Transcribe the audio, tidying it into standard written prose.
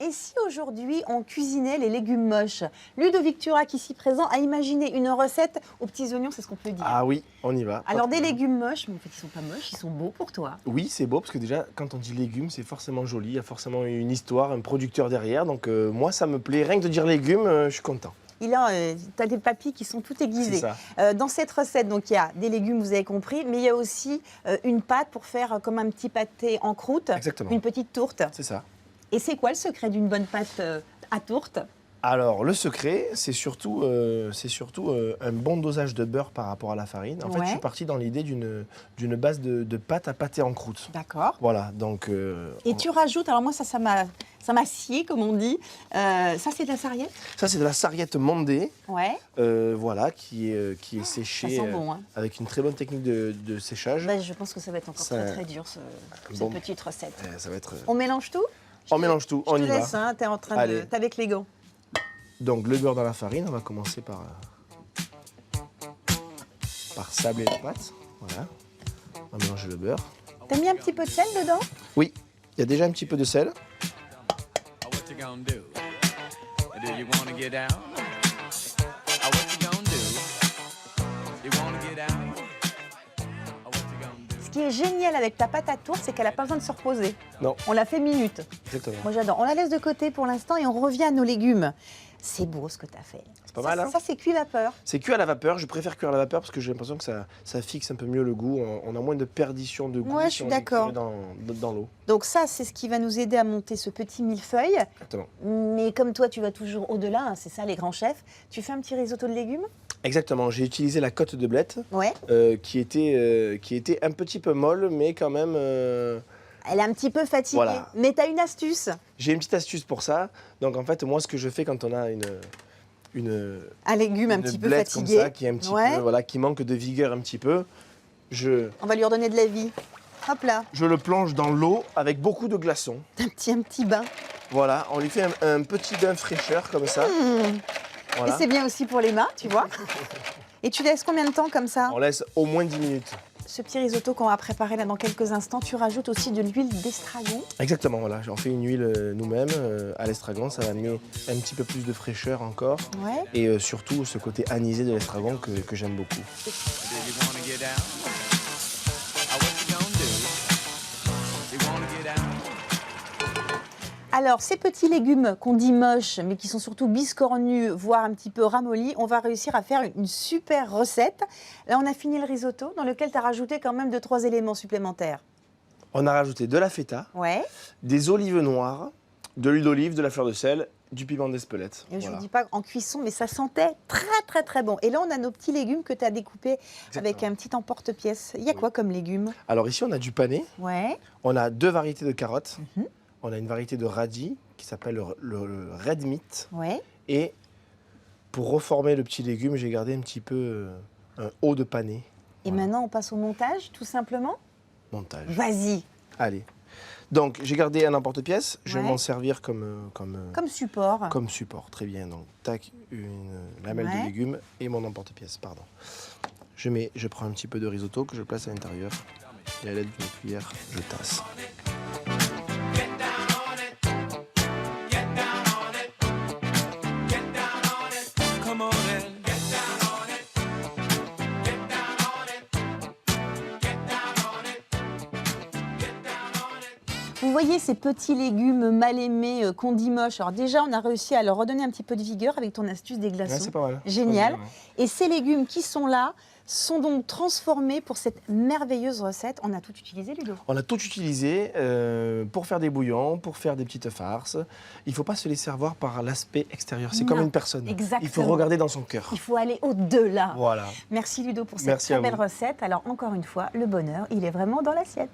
Et si aujourd'hui on cuisinait les légumes moches? Ludovic Turac, ici présent, a imaginé une recette aux petits oignons, c'est ce qu'on peut dire. Ah oui, on y va. Alors des légumes moches, mais en fait ils sont pas moches, ils sont beaux pour toi. Oui, c'est beau parce que déjà, quand on dit légumes, c'est forcément joli. Il y a forcément une histoire, un producteur derrière. Donc moi, ça me plaît. Rien que de dire légumes, je suis content. Tu as des papilles qui sont toutes aiguisées. C'est ça. Dans cette recette, donc, il y a des légumes, vous avez compris, mais il y a aussi une pâte pour faire comme un petit pâté en croûte, Exactement. une petite tourte. C'est ça. Et c'est quoi le secret d'une bonne pâte à tourte? Alors, le secret, c'est surtout un bon dosage de beurre par rapport à la farine. En fait, je suis parti dans l'idée d'une base de pâte à pâté en croûte. D'accord. Voilà, donc... Et tu rajoutes, alors moi, ça m'a scié, comme on dit. Ça, c'est de la sarriette? Ça, c'est de la sarriette mondée, Ouais. voilà, qui est séchée Ça sent bon, hein. avec une très bonne technique de séchage. Bah, je pense que ça va être encore Ça- très très dur, cette petite recette. Ça va être... On mélange tout? On mélange tout, on y Je te va. laisse, hein, t'es en train Allez. T'es avec les gants. Donc, le beurre dans la farine, on va commencer par sabler la pâte. Voilà. On va mélanger le beurre. T'as mis un petit peu de sel dedans? Oui, il y a déjà un petit peu de sel. What you gonna do? Do you wanna get down? What you gonna do? You wanna get down? What you gonna do? Ce qui est génial avec ta pâte à tourte, c'est qu'elle n'a pas besoin de se reposer. Non, On la fait minute. exactement. Moi j'adore. On la laisse de côté pour l'instant et on revient à nos légumes. C'est beau ce que tu as fait. C'est pas mal, hein? Ça, c'est cuit vapeur. C'est cuit à la vapeur. Je préfère cuire à la vapeur parce que j'ai l'impression que ça fixe un peu mieux le goût. On a moins de perdition de goût Ouais, je si suis on le d'accord. cuit dans l'eau. Donc ça, c'est ce qui va nous aider à monter ce petit millefeuille. Exactement. Mais comme toi, tu vas toujours au-delà, hein, c'est ça les grands chefs. Tu fais un petit risotto de légumes? Exactement. J'ai utilisé la côte de blette Ouais. qui était un petit peu molle, mais quand même... Elle est un petit peu fatiguée. Voilà. Mais tu as une astuce. J'ai une petite astuce pour ça. Donc en fait, moi, ce que je fais quand on a Un légume un une petit peu blette comme fatigué. ça, qui est un petit Ouais. peu, voilà, qui manque de vigueur un petit peu, On va lui redonner de la vie. Hop là, je le plonge dans l'eau avec beaucoup de glaçons. un petit bain. Voilà, on lui fait un petit bain fraîcheur comme ça. Voilà. Et c'est bien aussi pour les mains, tu vois. Et tu laisses combien de temps comme ça? On laisse au moins 10 minutes. Ce petit risotto qu'on va préparer là dans quelques instants, tu rajoutes aussi de l'huile d'estragon. Exactement, voilà. On fait une huile nous-mêmes à l'estragon. Ça va amener un petit peu plus de fraîcheur encore. Ouais. Et surtout, ce côté anisé de l'estragon que j'aime beaucoup. Do you wanna get down? What you gonna do? You wanna get down? Alors, ces petits légumes qu'on dit moches, mais qui sont surtout biscornus, voire un petit peu ramollis, on va réussir à faire une super recette. Là, on a fini le risotto, dans lequel tu as rajouté quand même 2-3 éléments supplémentaires. On a rajouté de la feta, Ouais. des olives noires, de l'huile d'olive, de la fleur de sel, du piment d'Espelette. Et je ne Voilà. vous dis pas en cuisson, mais ça sentait très bon. Et là, on a nos petits légumes que tu as découpés avec Exactement. un petit emporte-pièce. Il y a quoi comme légumes? Alors ici, on a du pané. Ouais. On a 2 variétés de carottes. Mhm. On a une variété de radis qui s'appelle le red meat. Ouais. Et pour reformer le petit légume, j'ai gardé un petit peu un haut de pané. Et Voilà. maintenant, on passe au montage, tout simplement. Montage. Vas-y, Allez. Donc, j'ai gardé un emporte-pièce. Je vais Ouais. m'en servir comme support. support. Très bien. Donc, tac, une lamelle Ouais. de légumes et mon emporte-pièce. Pardon. Je prends un petit peu de risotto que je place à l'intérieur. Et à l'aide d'une cuillère, je tasse. Come on in. Get down on it. Get down on it. Get down on it. Get down on it. Vous voyez ces petits légumes mal aimés qu'on dit moches. Alors déjà, on a réussi à leur redonner un petit peu de vigueur avec ton astuce des Ouais, glaçons. c'est pas mal. Génial. Pas mal, Et ces légumes qui sont là sont donc transformés pour cette merveilleuse recette. On a tout utilisé, Ludo. On a tout utilisé pour faire des bouillons, pour faire des petites farces. Il ne faut pas se laisser avoir par l'aspect extérieur. C'est comme Non, une personne. exactement. Il faut regarder dans son cœur. Il faut aller au-delà. Voilà. Merci Ludo pour cette Merci très à belle vous. recette. Alors encore une fois, le bonheur, il est vraiment dans l'assiette.